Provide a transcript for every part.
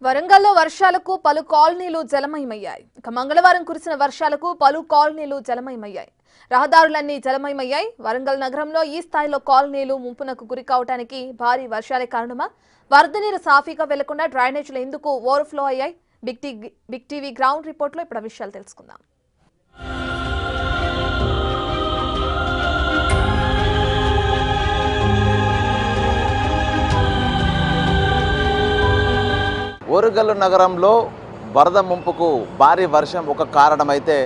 వరంగల్లో వర్షాలకు పలు కాలనీలు జలమయమయ్యాయి. మంగళవారం కురిసిన వర్షాలకు పలు కాలనీలు జలమయమయ్యాయి. రహదారులన్నీ జలమయమయ్యాయి. వరంగల్ నగరంలో ఈ స్థాయిలో కాలనీలు ముంపునకు గురి కావడానికి భారీ వర్షాలే కారణమా? వరద నీరు సాఫీగా వెళ్లకుండా డ్రైనేజీలు ఎందుకు ఓవర్ఫ్లో అయ్యాయి? బిగ్ టీవీ గ్రౌండ్ రిపోర్ట్లో ఇప్పుడు విషయాలు తెలుసుకుందాం. ఓరుగల్లు నగరంలో వరద ముంపుకు భారీ వర్షం ఒక కారణమైతే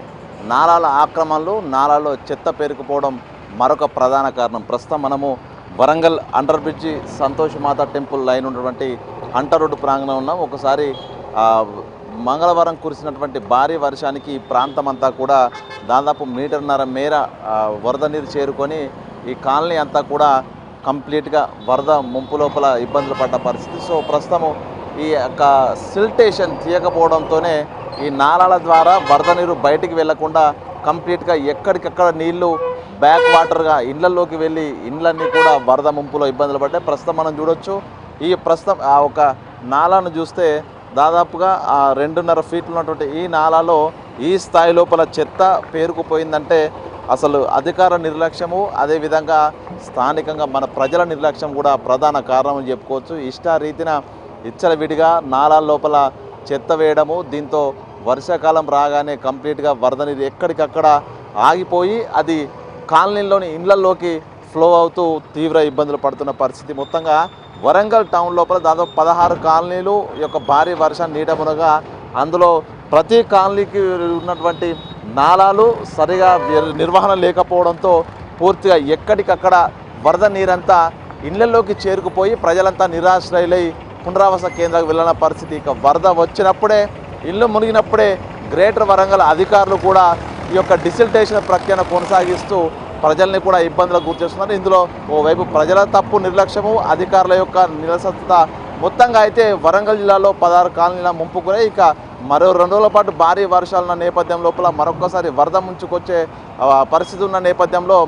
నాలాల ఆక్రమణలు, నాలాలో చెత్త పేరుకుపోవడం మరొక ప్రధాన కారణం. ప్రస్తుతం మనము వరంగల్ అండర్ బ్రిడ్జి సంతోష్ మాత టెంపుల్ లైన్ ఉన్నటువంటి హంటర్ రోడ్డు ప్రాంగణంలో ఉన్నాం. ఒకసారి మంగళవారం కురిసినటువంటి భారీ వర్షానికి ఈ ప్రాంతం అంతా కూడా దాదాపు మీటర్న్నర మేర వరద నీరు చేరుకొని ఈ కాలనీ అంతా కూడా కంప్లీట్గా వరద ముంపు లోపల ఇబ్బందులు పడ్డ పరిస్థితి. సో ప్రస్తుతము ఈ యొక్క సిల్టేషన్ తీయకపోవడంతోనే ఈ నాలాల ద్వారా వరద నీరు బయటికి వెళ్లకుండా కంప్లీట్గా ఎక్కడికక్కడ నీళ్లు బ్యాక్ వాటర్గా ఇళ్లలోకి వెళ్ళి ఇండ్లన్నీ కూడా వరద ముంపులో ఇబ్బందులు పడ్డాయి. ప్రస్తుతం మనం చూడొచ్చు, ఈ ప్రస్తుతం ఆ ఒక నాలాను చూస్తే దాదాపుగా 2.5 ఫీట్లు ఉన్నటువంటి ఈ నాలాలో ఈ స్థాయి లోపల చెత్త పేరుకుపోయిందంటే అసలు అధికార నిర్లక్ష్యము, అదేవిధంగా స్థానికంగా మన ప్రజల నిర్లక్ష్యం కూడా ప్రధాన కారణం చెప్పుకోవచ్చు. ఇష్టారీతిన విడిగా నాలాల లోపల చెత్త వేయడము, దీంతో వర్షాకాలం రాగానే కంప్లీట్గా వరద నీరు ఎక్కడికక్కడ ఆగిపోయి అది కాలనీలోని ఇండ్లలోకి ఫ్లో అవుతూ తీవ్ర ఇబ్బందులు పడుతున్న పరిస్థితి. మొత్తంగా వరంగల్ టౌన్ లోపల దాదాపు 16 కాలనీలు ఈ యొక్క భారీ వర్షం నీట మునగా అందులో ప్రతి కాలనీకి ఉన్నటువంటి నాలాలు సరిగా నిర్వహణ లేకపోవడంతో పూర్తిగా ఎక్కడికక్కడ వరద నీరంతా ఇళ్లలోకి చేరుకుపోయి ప్రజలంతా నిరాశ్రయులై పునరావాస కేంద్రాలకు వెళ్ళిన పరిస్థితి. ఇక వరద వచ్చినప్పుడే, ఇల్లు మునిగినప్పుడే గ్రేటర్ వరంగల్ అధికారులు కూడా ఈ యొక్క డిసిల్టేషన్ ప్రక్రియను కొనసాగిస్తూ ప్రజల్ని కూడా ఇబ్బందులకు గురిచేస్తున్నారు. ఇందులో ఓవైపు ప్రజల తప్పు నిర్లక్ష్యము, అధికారుల యొక్క నిరసత్త. మొత్తంగా అయితే వరంగల్ జిల్లాలో 16 కాలనీల ముంపు గురై ఇక మరో 2 రోజుల పాటు భారీ వర్షాలున్న నేపథ్యం లోపల మరొకసారి వరద ముంచుకొచ్చే పరిస్థితి ఉన్న నేపథ్యంలో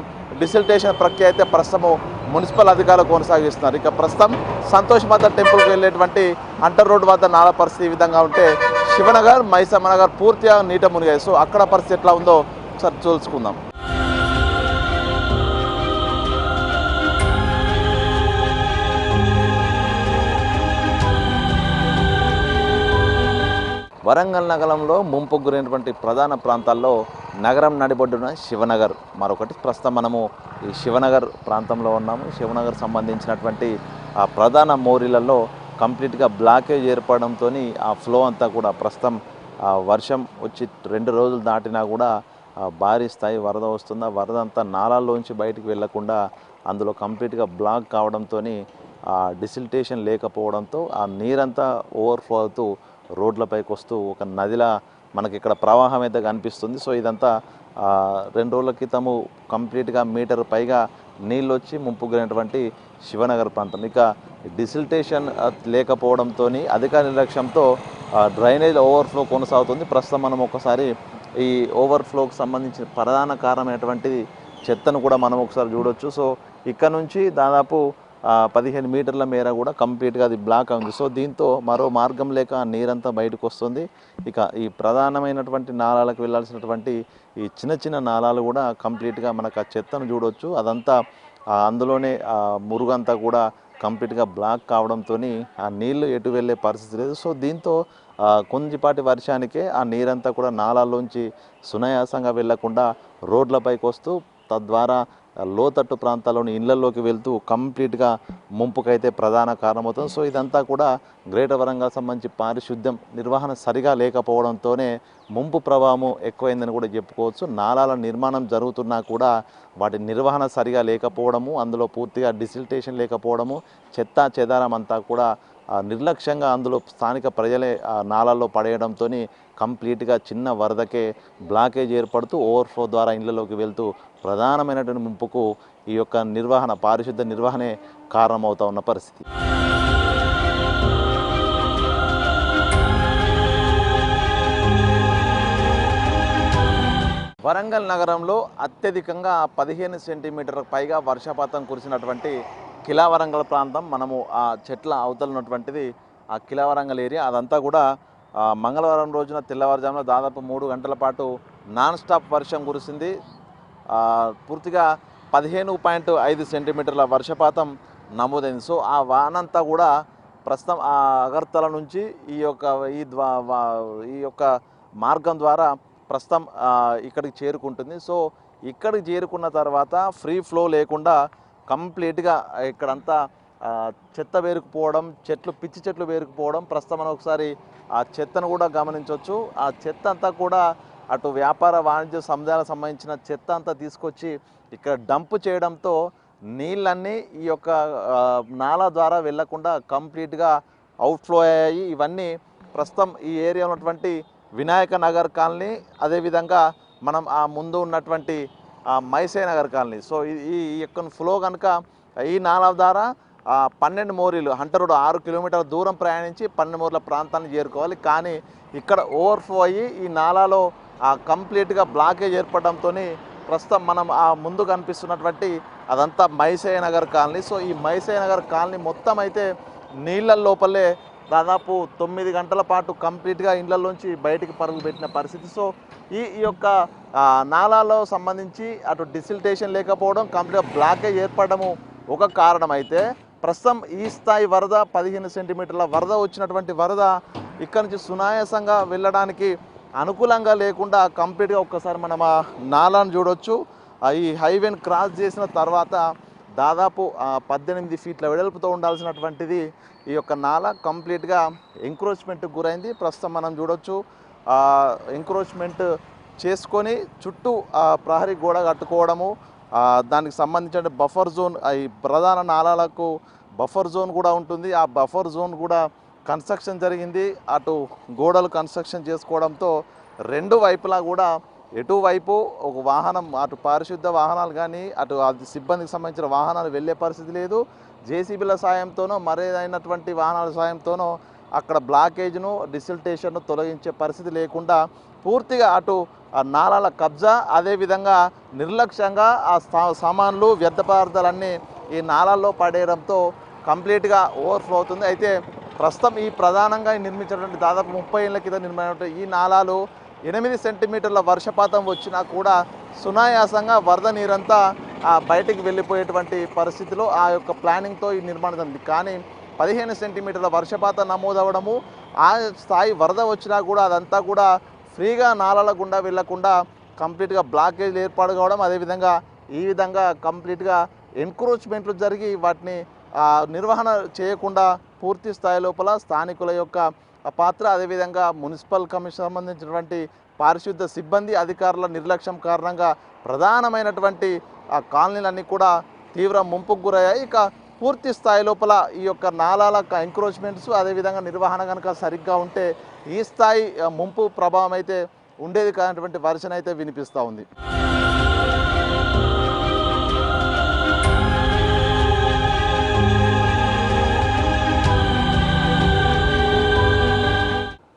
డిసిల్టేషన్ ప్రక్రియ అయితే ప్రస్తుతం మున్సిపల్ అధికారులు కొనసాగిస్తున్నారు. ఇక ప్రస్తుతం సంతోష్ మాత టెంపుల్కి వెళ్ళేటువంటి హంటర్ రోడ్ వద్ద నాల పరిస్థితి ఈ విధంగా ఉంటే శివనగర్, మైసమ్మ నగర్ పూర్తిగా నీట మునిగాయి. సో అక్కడ పరిస్థితి ఎట్లా ఉందో ఒకసారి చూసుకుందాం. వరంగల్ నగరంలో ముంపు గురైనటువంటి ప్రధాన ప్రాంతాల్లో నగరం నడిబొడ్డున శివనగర్ మరొకటి. ప్రస్తుతం మనము ఈ శివనగర్ ప్రాంతంలో ఉన్నాము. శివనగర్ సంబంధించినటువంటి ఆ ప్రధాన మోరీలలో కంప్లీట్గా బ్లాకేజ్ ఏర్పడంతో ఆ ఫ్లో అంతా కూడా ప్రస్తుతం వర్షం వచ్చి 2 రోజులు దాటినా కూడా భారీ స్థాయి వరద వస్తుంది. ఆ వరద అంతా నాలాల్లోంచి బయటికి వెళ్లకుండా అందులో కంప్లీట్గా బ్లాక్ కావడంతో డిసిల్టేషన్ లేకపోవడంతో ఆ నీరంతా ఓవర్ఫ్లో అవుతూ రోడ్లపైకి వస్తూ ఒక నదిలా మనకి ఇక్కడ ప్రవాహం అయితే కనిపిస్తుంది. సో ఇదంతా 2 రోజుల క్రితము కంప్లీట్గా మీటర్ పైగా నీళ్ళు వచ్చి ముంపు గురైనటువంటి శివనగర్ ప్రాంతం. ఇక డిసిల్టేషన్ లేకపోవడంతో అధికార నిర్లక్ష్యంతో డ్రైనేజ్ ఓవర్ఫ్లో కొనసాగుతుంది. ప్రస్తుతం మనం ఒకసారి ఈ ఓవర్ఫ్లోకి సంబంధించిన ప్రధాన కారణమైనటువంటి చెత్తను కూడా మనం ఒకసారి చూడొచ్చు. సో ఇక్కడ నుంచి దాదాపు 15 మీటర్ల మేర కూడా కంప్లీట్గా అది బ్లాక్ ఉంది. సో దీంతో మరో మార్గం లేక నీరంతా బయటకు వస్తుంది. ఇక ఈ ప్రధానమైనటువంటి నాలాలకు వెళ్ళాల్సినటువంటి ఈ చిన్న నాలాలు కూడా కంప్లీట్గా మనకు ఆ చెత్తను చూడవచ్చు. అదంతా అందులోనే మురుగంతా కూడా కంప్లీట్గా బ్లాక్ కావడంతో ఆ నీళ్లు ఎటు వెళ్ళే పరిస్థితి లేదు. సో దీంతో కొంచెంపాటి వర్షానికే ఆ నీరంతా కూడా నాలాల్లోంచి సునాయాసంగా వెళ్లకుండా రోడ్లపైకి వస్తూ తద్వారా లోతట్టు ప్రాంతాల్లోని ఇళ్లలోకి వెళ్తూ కంప్లీట్గా ముంపుకైతే ప్రధాన కారణమవుతుంది. సో ఇదంతా కూడా గ్రేటర్ వరంగల్ సంబంధించి పారిశుద్ధ్యం నిర్వహణ సరిగా లేకపోవడంతోనే ముంపు ప్రభావం ఎక్కువైందని కూడా చెప్పుకోవచ్చు. నాలాల నిర్మాణం జరుగుతున్నా కూడా వాటి నిర్వహణ సరిగా లేకపోవడము, అందులో పూర్తిగా డిసిల్టేషన్ లేకపోవడము, చెత్తా చెదారం అంతా కూడా నిర్లక్ష్యంగా అందులో స్థానిక ప్రజలే నాలాల్లో పడేయడంతో కంప్లీట్గా చిన్న వరదకే బ్లాకేజ్ ఏర్పడుతూ ఓవర్ఫ్లో ద్వారా ఇళ్లలోకి వెళ్తూ ప్రధానమైనటువంటి ముంపుకు ఈ యొక్క నిర్వహణ, పారిశుద్ధ నిర్వహణే కారణమవుతా ఉన్న పరిస్థితి. వరంగల్ నగరంలో అత్యధికంగా 15 సెంటీమీటర్ల పైగా వర్షపాతం కురిసినటువంటి కిలా వరంగల్ ప్రాంతం. మనము ఆ చెట్ల అవతల ఉన్నటువంటిది ఆ కిలవరంగల్ ఏరియా అదంతా కూడా మంగళవారం రోజున తెల్లవారుజామున దాదాపు 3 గంటల పాటు నాన్ స్టాప్ వర్షం కురిసింది. పూర్తిగా 15.5 సెంటీమీటర్ల వర్షపాతం నమోదైంది. సో ఆ వానంతా కూడా ప్రస్తుతం ఆ అగర్తల నుంచి ఈ యొక్క మార్గం ద్వారా ప్రస్తుతం ఇక్కడికి చేరుకుంటుంది. సో ఇక్కడికి చేరుకున్న తర్వాత ఫ్రీ ఫ్లో లేకుండా కంప్లీట్గా ఇక్కడంతా చెత్త పేరుకుపోవడం, పిచ్చి చెట్లు పేరుకుపోవడం. ప్రస్తుతం మనం ఒకసారి ఆ చెత్తను కూడా గమనించవచ్చు. ఆ చెత్త అంతా కూడా అటు వ్యాపార వాణిజ్య సముదాయాలకు సంబంధించిన చెత్త అంతా తీసుకొచ్చి ఇక్కడ డంప్ చేయడంతో నీళ్ళన్నీ ఈ యొక్క నాలా ద్వారా వెళ్లకుండా కంప్లీట్గా అవుట్ఫ్లో అయ్యాయి. ఇవన్నీ ప్రస్తుతం ఈ ఏరియా ఉన్నటువంటి వినాయక నగర్ కాలనీ, అదేవిధంగా మనం ఆ ముందు ఉన్నటువంటి మైసే నగర్ కాలనీ. సో ఈ యొక్క ఫ్లో కనుక ఈ నాలా ద్వారా 12 మోరీలు హంటర్ రోడ్ 6 కిలోమీటర్ల దూరం ప్రయాణించి 12 మోర్ల ప్రాంతాన్ని చేరుకోవాలి. కానీ ఇక్కడ ఓవర్ఫ్లో అయ్యి ఈ నాలాలో కంప్లీట్గా బ్లాకేజ్ ఏర్పడడంతో ప్రస్తుతం మనం ఆ ముందు కనిపిస్తున్నటువంటి అదంతా మైసే నగర్ కాలనీ. సో ఈ మైసే నగర్ కాలనీ మొత్తం అయితే నీళ్ళ లోపలే దాదాపు 9 గంటల పాటు కంప్లీట్గా ఇళ్లలోంచి బయటికి పరుగులు పెట్టిన పరిస్థితి. సో ఈ యొక్క నాలాలో సంబంధించి అటు డిసిల్టేషన్ లేకపోవడం, కంప్లీట్గా బ్లాకేజ్ ఏర్పడము ఒక కారణం అయితే, ప్రస్తుతం ఈ స్థాయి వరద 15 సెంటీమీటర్ల వరద వచ్చినటువంటి వరద ఇక్కడ నుంచి సునాయాసంగా వెళ్ళడానికి అనుకూలంగా లేకుండా కంప్లీట్గా ఒక్కసారి మనం ఆ నాలాను చూడవచ్చు. ఈ హైవేని క్రాస్ చేసిన తర్వాత దాదాపు 18 ఫీట్ల వెడల్పుతో ఉండాల్సినటువంటిది ఈ యొక్క నాలా కంప్లీట్గా ఎంక్రోచ్మెంట్కి గురైంది. ప్రస్తుతం మనం చూడవచ్చు ఎంక్రోచ్మెంట్ చేసుకొని చుట్టూ ప్రహరీ గోడ కట్టుకోవడము, దానికి సంబంధించిన బఫర్ జోన్, ఈ ప్రధాన నాలాలకు బఫర్ జోన్ కూడా ఉంటుంది. ఆ బఫర్ జోన్ కూడా కన్స్ట్రక్షన్ జరిగింది. అటు గోడలు కన్స్ట్రక్షన్ చేసుకోవడంతో రెండు వైపులా కూడా ఎటువైపు ఒక వాహనం, అటు పారిశుద్ధ వాహనాలు కానీ అటు సిబ్బందికి సంబంధించిన వాహనాలు వెళ్ళే పరిస్థితి లేదు. జేసీబీల సాయంతోనో మరేదైనటువంటి వాహనాల సాయంతోనో అక్కడ బ్లాకేజ్ను డిసిల్టేషన్ను తొలగించే పరిస్థితి లేకుండా పూర్తిగా అటు నాలాల కబ్జా, అదేవిధంగా నిర్లక్ష్యంగా ఆ సామాన్లు వ్యర్థ పదార్థాలన్నీ ఈ నాలాల్లో పడేయడంతో కంప్లీట్గా ఓవర్ఫ్లో అవుతుంది. అయితే ప్రస్తుతం ఈ ప్రధానంగా నిర్మించినటువంటి దాదాపు 30 ఏళ్ల కింద నిర్మించినటువంటి ఈ నాలాలు 8 సెంటీమీటర్ల వర్షపాతం వచ్చినా కూడా సునాయాసంగా వరద నీరంతా బయటికి వెళ్ళిపోయేటువంటి పరిస్థితిలో ఆ యొక్క ప్లానింగ్తో ఈ నిర్మాణం జరిగింది. కానీ 15 సెంటీమీటర్ల వర్షపాతం నమోదవడము, ఆ స్థాయి వరద వచ్చినా కూడా అదంతా కూడా ఫ్రీగా నాలాల గుండా వెళ్లకుండా కంప్లీట్గా బ్లాకేజ్ ఏర్పాటు కావడం, అదేవిధంగా ఈ విధంగా కంప్లీట్గా ఎన్క్రోచ్మెంట్లు జరిగి వాటిని నిర్వహణ చేయకుండా పూర్తి స్థాయి లోపల స్థానికుల యొక్క పాత్ర, అదేవిధంగా మున్సిపల్ కమిషన్ సంబంధించినటువంటి పారిశుద్ధ సిబ్బంది అధికారుల నిర్లక్ష్యం కారణంగా ప్రధానమైనటువంటి కాలనీలన్నీ కూడా తీవ్ర ముంపుకు గురయ్యాయి. ఇక పూర్తి స్థాయి లోపల ఈ యొక్క నాలాల ఎంక్రోచ్మెంట్స్ అదేవిధంగా నిర్వహణ కనుక సరిగ్గా ఉంటే ఈ స్థాయి ముంపు ప్రభావం అయితే ఉండేది కానటువంటి వర్షన అయితే వినిపిస్తూ ఉంది.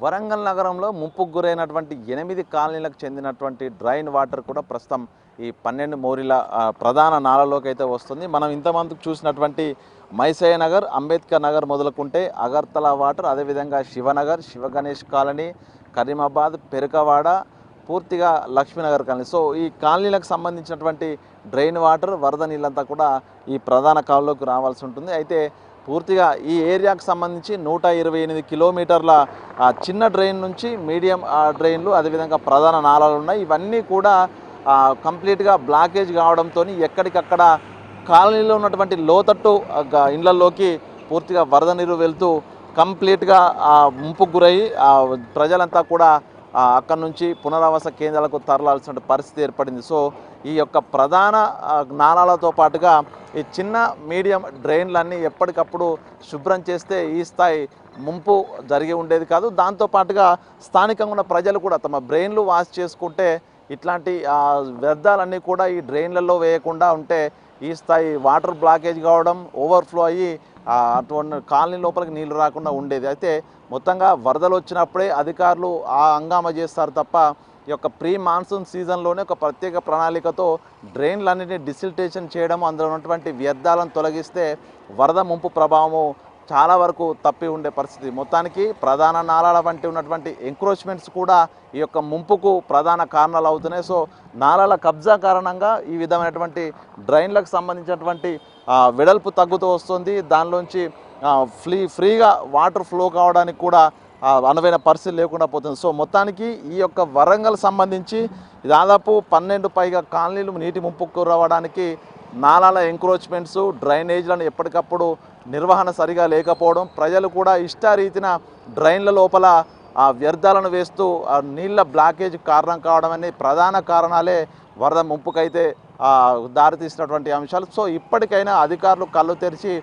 వరంగల్ నగరంలో ముంపుకు గురైనటువంటి 8 కాలనీలకు చెందినటువంటి డ్రైన్ వాటర్ కూడా ప్రస్తుతం ఈ 12 మోరీల ప్రధాన నాలలోకి అయితే వస్తుంది. మనం ఇంతమందికి చూసినటువంటి మైసయ్య నగర్, అంబేద్కర్ నగర్ మొదలుకుంటే అగర్తల వాటర్, అదేవిధంగా శివనగర్, శివ గణేష్ కాలనీ, కరీమాబాద్, పెరకవాడ, పూర్తిగా లక్ష్మీనగర్ కాలనీ. సో ఈ కాలనీలకు సంబంధించినటువంటి డ్రైన్ వాటర్ వరద నీళ్ళంతా కూడా ఈ ప్రధాన కాలువలోకి రావాల్సి ఉంటుంది. అయితే పూర్తిగా ఈ ఏరియాకు సంబంధించి 128 కిలోమీటర్ల చిన్న డ్రైన్ నుంచి మీడియం డ్రైన్లు, అదేవిధంగా ప్రధాన నాలాలు ఉన్నాయి. ఇవన్నీ కూడా కంప్లీట్గా బ్లాకేజ్ కావడంతో ఎక్కడికక్కడ కాలనీలో ఉన్నటువంటి లోతట్టు ఇళ్లలోకి పూర్తిగా వరద నీరు వెళ్తూ కంప్లీట్గా ముంపుకు గురయ్యి ప్రజలంతా కూడా అక్కడి నుంచి పునరావాస కేంద్రాలకు తరలాల్సిన పరిస్థితి ఏర్పడింది. సో ఈ యొక్క ప్రధాన నాలాలతో పాటుగా ఈ చిన్న మీడియం డ్రైన్లన్నీ ఎప్పటికప్పుడు శుభ్రం చేస్తే ఈ స్థాయి ముంపు జరిగి ఉండేది కాదు. దాంతోపాటుగా స్థానికంగా ఉన్న ప్రజలు కూడా తమ బ్రెయిన్లు వాష్ చేసుకుంటే ఇట్లాంటి వ్యర్థాలన్నీ కూడా ఈ డ్రైన్లలో వేయకుండా ఉంటే ఈ స్థాయి వాటర్ బ్లాకేజ్ కావడం, ఓవర్ఫ్లో అయ్యి అటువంటి కాలనీ లోపలికి నీళ్లు రాకుండా ఉండేది. అయితే మొత్తంగా వరదలు వచ్చినప్పుడే అధికారులు హంగామా చేస్తారు తప్ప ఈ యొక్క ప్రీ మాన్సూన్ సీజన్లోనే ఒక ప్రత్యేక ప్రణాళికతో డ్రైన్లన్నింటినీ డిసిల్టేషన్ చేయడం, అందులో ఉన్నటువంటి వ్యర్థాలను తొలగిస్తే వరద ముంపు ప్రభావము చాలా వరకు తప్పి ఉండే పరిస్థితి. మొత్తానికి ప్రధాన నాలాల వంటి ఉన్నటువంటి ఎంక్రోచ్మెంట్స్ కూడా ఈ యొక్క ముంపుకు ప్రధాన కారణాలు అవుతున్నాయి. సో నాలాల కబ్జా కారణంగా ఈ విధమైనటువంటి డ్రైన్లకు సంబంధించినటువంటి వెడల్పు తగ్గుతూ వస్తుంది. దానిలోంచి ఫ్రీగా వాటర్ ఫ్లో కావడానికి కూడా అనువైన పరిస్థితి లేకుండా పోతుంది. సో మొత్తానికి ఈ యొక్క వరంగల్ సంబంధించి దాదాపు 12 పైగా కాలనీలు నీటి ముంపుకు రావడానికి నాలాల ఎంక్రోచ్మెంట్స్, డ్రైనేజ్లను ఎప్పటికప్పుడు నిర్వహణ సరిగా లేకపోవడం, ప్రజలు కూడా ఇష్టారీతిన డ్రైన్ల లోపల వ్యర్థాలను వేస్తూ నీళ్ళ బ్లాకేజ్ కారణం కావడం అనే ప్రధాన కారణాలే వరద ముంపుకైతే దారితీసినటువంటి అంశాలు. సో ఇప్పటికైనా అధికారులు కళ్ళు తెరిచి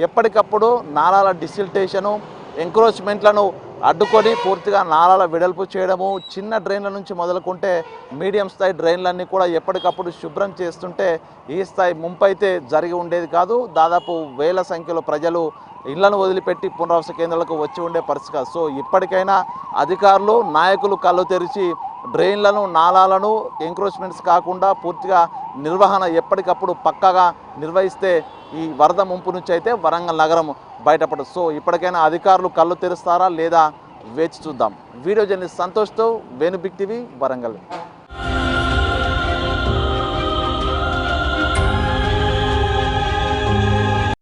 ఎప్పటికప్పుడు నాలాల డిసిల్టేషను, ఎంక్రోచ్మెంట్లను అడ్డుకొని పూర్తిగా నాలాల వెడల్పు చేయడము, చిన్న డ్రైన్ల నుంచి మొదలుకుంటే మీడియం స్థాయి డ్రైన్లన్నీ కూడా ఎప్పటికప్పుడు శుభ్రం చేస్తుంటే ఈ స్థాయి ముంపు అయితే జరిగి ఉండేది కాదు. దాదాపు వేల సంఖ్యలో ప్రజలు ఇళ్లను వదిలిపెట్టి పునరావాస కేంద్రాలకు వచ్చి ఉండే పరిస్థితి కాదు. సో ఇప్పటికైనా అధికారులు, నాయకులు కళ్ళు తెరిచి డ్రైన్లను, నాలాలను ఎంక్రోచ్మెంట్స్ కాకుండా పూర్తిగా నిర్వహణ ఎప్పటికప్పుడు పక్కాగా నిర్వహిస్తే ఈ వరద ముంపు నుంచి అయితే వరంగల్ నగరం బయటపడదు. సో ఇప్పటికైనా అధికారులు కళ్ళు తెరుస్తారా లేదా వేచి చూద్దాం. వీడియో జర్నలిస్ట్ సంతోష్తో వేణు బిగ్ టీవీ వరంగల్.